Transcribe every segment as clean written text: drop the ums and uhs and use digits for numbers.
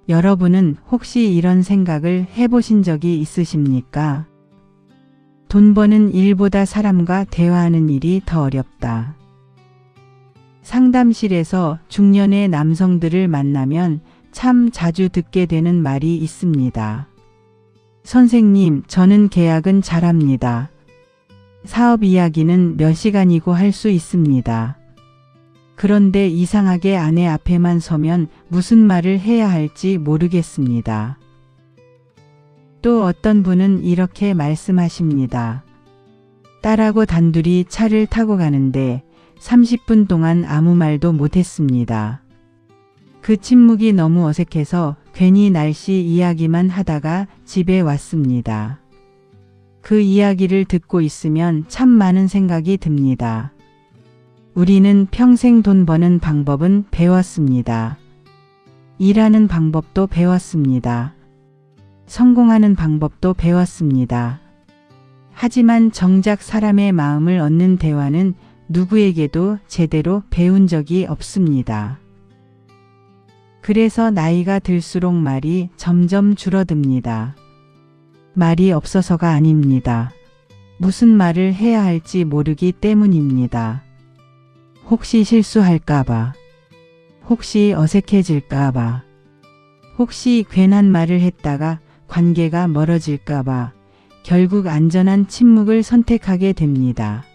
여러분은 혹시 이런 생각을 해보신 적이 있으십니까? 돈 버는 일보다 사람과 대화하는 일이 더 어렵다. 상담실에서 중년의 남성들을 만나면 참 자주 듣게 되는 말이 있습니다. 선생님, 저는 계약은 잘합니다. 사업 이야기는 몇 시간이고 할 수 있습니다. 그런데 이상하게 아내 앞에만 서면 무슨 말을 해야 할지 모르겠습니다. 또 어떤 분은 이렇게 말씀하십니다. 딸하고 단둘이 차를 타고 가는데 30분 동안 아무 말도 못했습니다. 그 침묵이 너무 어색해서 괜히 날씨 이야기만 하다가 집에 왔습니다. 그 이야기를 듣고 있으면 참 많은 생각이 듭니다. 우리는 평생 돈 버는 방법은 배웠습니다. 일하는 방법도 배웠습니다. 성공하는 방법도 배웠습니다. 하지만 정작 사람의 마음을 얻는 대화는 누구에게도 제대로 배운 적이 없습니다. 그래서 나이가 들수록 말이 점점 줄어듭니다. 말이 없어서가 아닙니다. 무슨 말을 해야 할지 모르기 때문입니다. 혹시 실수할까봐, 혹시 어색해질까봐, 혹시 괜한 말을 했다가 관계가 멀어질까봐 결국 안전한 침묵을 선택하게 됩니다.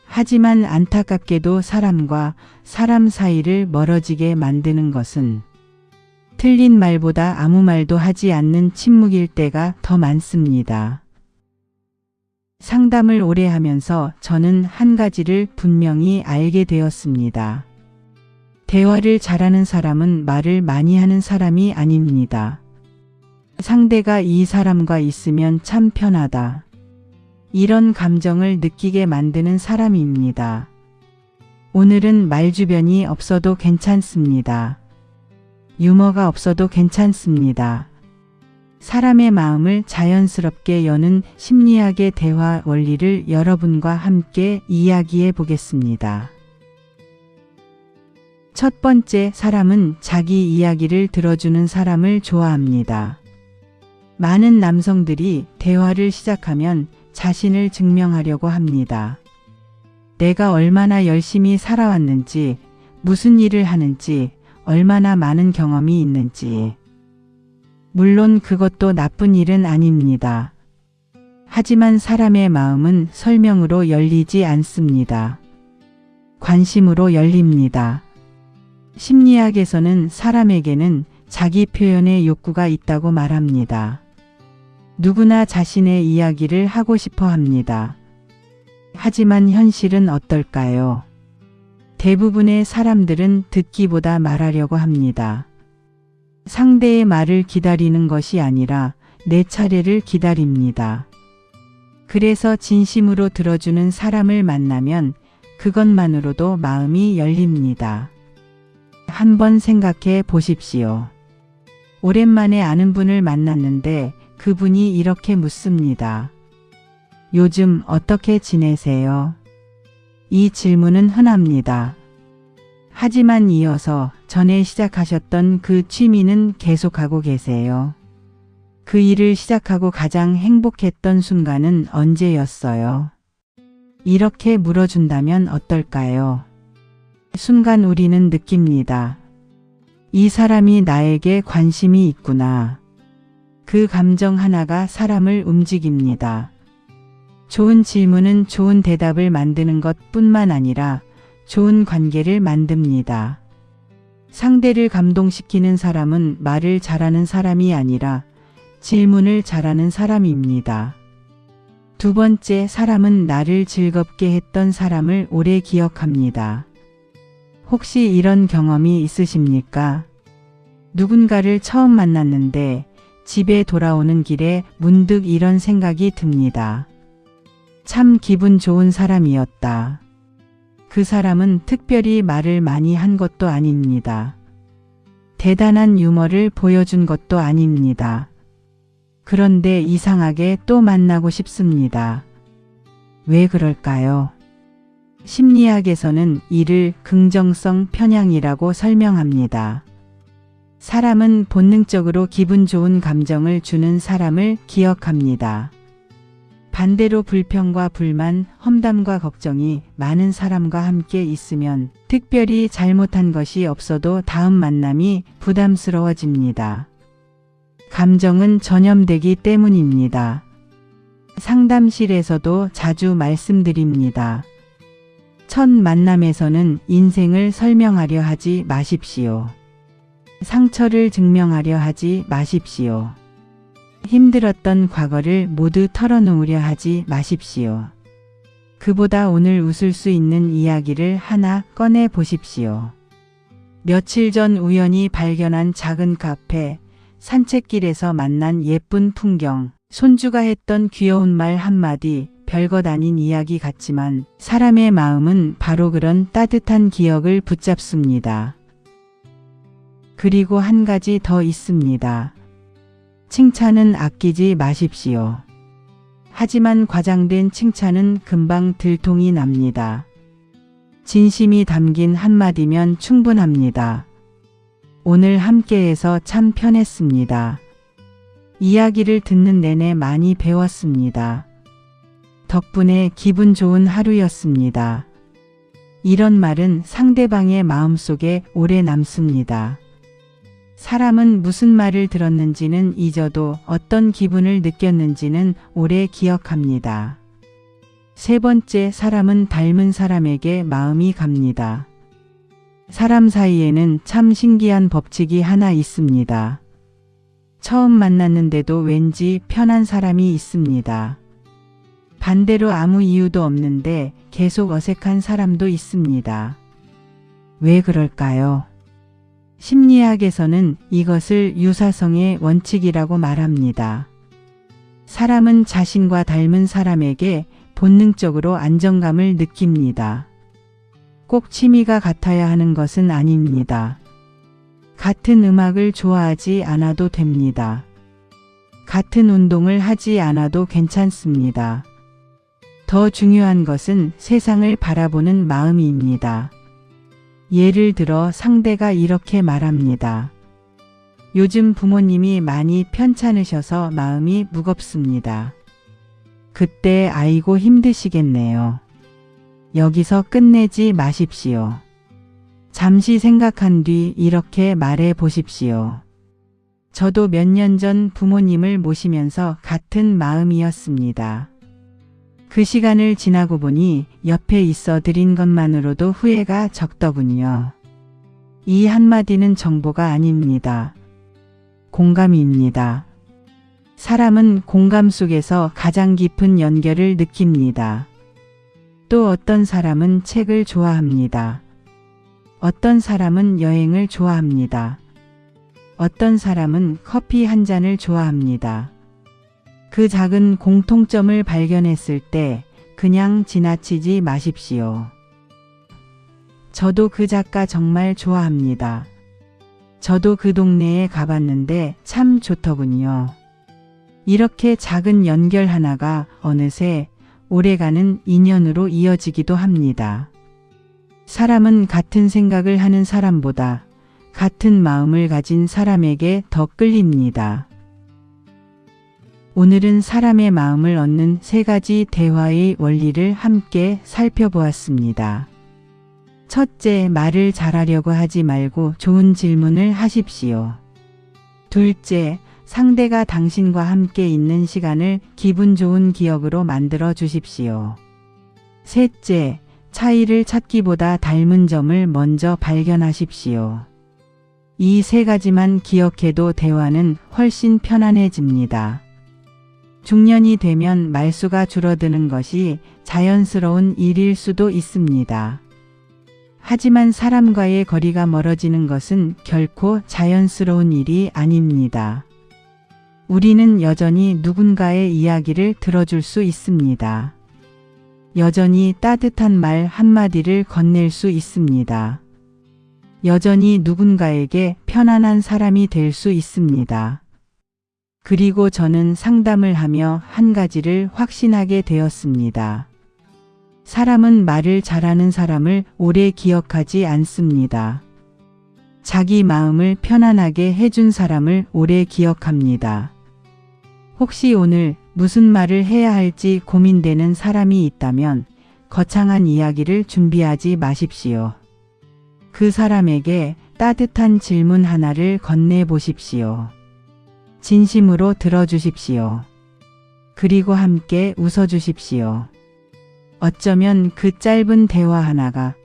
하지만 안타깝게도 사람과 사람 사이를 멀어지게 만드는 것은 틀린 말보다 아무 말도 하지 않는 침묵일 때가 더 많습니다. 상담을 오래 하면서 저는 한 가지를 분명히 알게 되었습니다. 대화를 잘하는 사람은 말을 많이 하는 사람이 아닙니다. 상대가 이 사람과 있으면 참 편하다. 이런 감정을 느끼게 만드는 사람입니다. 오늘은 말주변이 없어도 괜찮습니다. 유머가 없어도 괜찮습니다. 사람의 마음을 자연스럽게 여는 심리학의 대화 원리를 여러분과 함께 이야기해 보겠습니다. 첫 번째, 사람은 자기 이야기를 들어주는 사람을 좋아합니다. 많은 남성들이 대화를 시작하면 자신을 증명하려고 합니다. 내가 얼마나 열심히 살아왔는지, 무슨 일을 하는지, 얼마나 많은 경험이 있는지. 물론 그것도 나쁜 일은 아닙니다. 하지만 사람의 마음은 설명으로 열리지 않습니다. 관심으로 열립니다. 심리학에서는 사람에게는 자기 표현의 욕구가 있다고 말합니다. 누구나 자신의 이야기를 하고 싶어 합니다. 하지만 현실은 어떨까요? 대부분의 사람들은 듣기보다 말하려고 합니다. 상대의 말을 기다리는 것이 아니라 내 차례를 기다립니다. 그래서 진심으로 들어주는 사람을 만나면 그것만으로도 마음이 열립니다. 한번 생각해 보십시오. 오랜만에 아는 분을 만났는데 그분이 이렇게 묻습니다. 요즘 어떻게 지내세요? 이 질문은 흔합니다. 하지만 이어서 전에 시작하셨던 그 취미는 계속하고 계세요. 그 일을 시작하고 가장 행복했던 순간은 언제였어요? 이렇게 물어준다면 어떨까요? 순간 우리는 느낍니다. 이 사람이 나에게 관심이 있구나. 그 감정 하나가 사람을 움직입니다. 좋은 질문은 좋은 대답을 만드는 것뿐만 아니라 좋은 관계를 만듭니다. 상대를 감동시키는 사람은 말을 잘하는 사람이 아니라 질문을 잘하는 사람입니다. 두 번째, 사람은 나를 즐겁게 했던 사람을 오래 기억합니다. 혹시 이런 경험이 있으십니까? 누군가를 처음 만났는데 집에 돌아오는 길에 문득 이런 생각이 듭니다. 참 기분 좋은 사람이었다. 그 사람은 특별히 말을 많이 한 것도 아닙니다. 대단한 유머를 보여준 것도 아닙니다. 그런데 이상하게 또 만나고 싶습니다. 왜 그럴까요? 심리학에서는 이를 긍정성 편향이라고 설명합니다. 사람은 본능적으로 기분 좋은 감정을 주는 사람을 기억합니다. 반대로 불평과 불만, 험담과 걱정이 많은 사람과 함께 있으면 특별히 잘못한 것이 없어도 다음 만남이 부담스러워집니다. 감정은 전염되기 때문입니다. 상담실에서도 자주 말씀드립니다. 첫 만남에서는 인생을 설명하려 하지 마십시오. 상처를 증명하려 하지 마십시오. 힘들었던 과거를 모두 털어놓으려 하지 마십시오. 그보다 오늘 웃을 수 있는 이야기를 하나 꺼내 보십시오. 며칠 전 우연히 발견한 작은 카페, 산책길에서 만난 예쁜 풍경, 손주가 했던 귀여운 말 한마디, 별것 아닌 이야기 같지만 사람의 마음은 바로 그런 따뜻한 기억을 붙잡습니다. 그리고 한 가지 더 있습니다. 칭찬은 아끼지 마십시오. 하지만 과장된 칭찬은 금방 들통이 납니다. 진심이 담긴 한마디면 충분합니다. 오늘 함께해서 참 편했습니다. 이야기를 듣는 내내 많이 배웠습니다. 덕분에 기분 좋은 하루였습니다. 이런 말은 상대방의 마음속에 오래 남습니다. 사람은 무슨 말을 들었는지는 잊어도 어떤 기분을 느꼈는지는 오래 기억합니다. 세 번째, 사람은 닮은 사람에게 마음이 갑니다. 사람 사이에는 참 신기한 법칙이 하나 있습니다. 처음 만났는데도 왠지 편한 사람이 있습니다. 반대로 아무 이유도 없는데 계속 어색한 사람도 있습니다. 왜 그럴까요? 심리학에서는 이것을 유사성의 원칙이라고 말합니다. 사람은 자신과 닮은 사람에게 본능적으로 안정감을 느낍니다. 꼭 취미가 같아야 하는 것은 아닙니다. 같은 음악을 좋아하지 않아도 됩니다. 같은 운동을 하지 않아도 괜찮습니다. 더 중요한 것은 세상을 바라보는 마음입니다. 예를 들어 상대가 이렇게 말합니다. 요즘 부모님이 많이 편찮으셔서 마음이 무겁습니다. 그때 아이고 힘드시겠네요. 여기서 끝내지 마십시오. 잠시 생각한 뒤 이렇게 말해 보십시오. 저도 몇 년 전 부모님을 모시면서 같은 마음이었습니다. 그 시간을 지나고 보니 옆에 있어 드린 것만으로도 후회가 적더군요. 이 한마디는 정보가 아닙니다. 공감입니다. 사람은 공감 속에서 가장 깊은 연결을 느낍니다. 또 어떤 사람은 책을 좋아합니다. 어떤 사람은 여행을 좋아합니다. 어떤 사람은 커피 한 잔을 좋아합니다. 그 작은 공통점을 발견했을 때 그냥 지나치지 마십시오. 저도 그 작가 정말 좋아합니다. 저도 그 동네에 가봤는데 참 좋더군요. 이렇게 작은 연결 하나가 어느새 오래가는 인연으로 이어지기도 합니다. 사람은 같은 생각을 하는 사람보다 같은 마음을 가진 사람에게 더 끌립니다. 오늘은 사람의 마음을 얻는 세 가지 대화의 원리를 함께 살펴보았습니다. 첫째, 말을 잘하려고 하지 말고 좋은 질문을 하십시오. 둘째, 상대가 당신과 함께 있는 시간을 기분 좋은 기억으로 만들어 주십시오. 셋째, 차이를 찾기보다 닮은 점을 먼저 발견하십시오. 이 세 가지만 기억해도 대화는 훨씬 편안해집니다. 중년이 되면 말수가 줄어드는 것이 자연스러운 일일 수도 있습니다. 하지만 사람과의 거리가 멀어지는 것은 결코 자연스러운 일이 아닙니다. 우리는 여전히 누군가의 이야기를 들어줄 수 있습니다. 여전히 따뜻한 말 한마디를 건넬 수 있습니다. 여전히 누군가에게 편안한 사람이 될 수 있습니다. 그리고 저는 상담을 하며 한 가지를 확신하게 되었습니다. 사람은 말을 잘하는 사람을 오래 기억하지 않습니다. 자기 마음을 편안하게 해준 사람을 오래 기억합니다. 혹시 오늘 무슨 말을 해야 할지 고민되는 사람이 있다면 거창한 이야기를 준비하지 마십시오. 그 사람에게 따뜻한 질문 하나를 건네보십시오. 진심으로 들어주십시오. 그리고 함께 웃어주십시오. 어쩌면 그 짧은 대화 하나가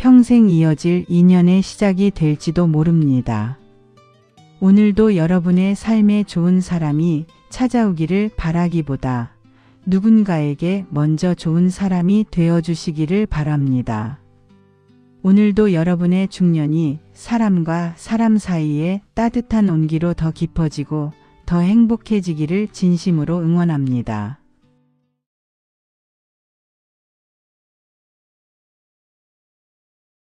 평생 이어질 인연의 시작이 될지도 모릅니다. 오늘도 여러분의 삶에 좋은 사람이 찾아오기를 바라기보다 누군가에게 먼저 좋은 사람이 되어주시기를 바랍니다. 오늘도 여러분의 중년이 사람과 사람 사이에 따뜻한 온기로 더 깊어지고 더 행복해지기를 진심으로 응원합니다.